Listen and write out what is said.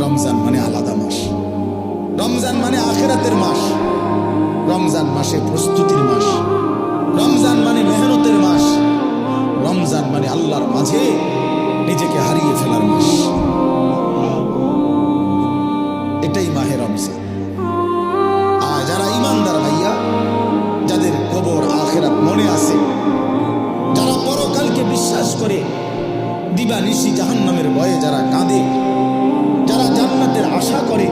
রমজান মানে আলাদা মাস, রমজান মানে আখিরাতের মাস, রমজান মাসে প্রস্তুতির মাস, রমজান মানে মেহনতের মাস, রমজান মানে আল্লাহর মাঝে নিজেকে হারিয়ে ফেলার মাস। এটাই মাহে রমজান। আর যারা ইমানদার ভাইয়া, যাদের কবর আখিরাত মনে আছে, যারা পরকালকে বিশ্বাস করে, দিবানিশি জাহান্নামের ভয়ে যারা কাঁদে, যারা জান্নাতের আশা করে,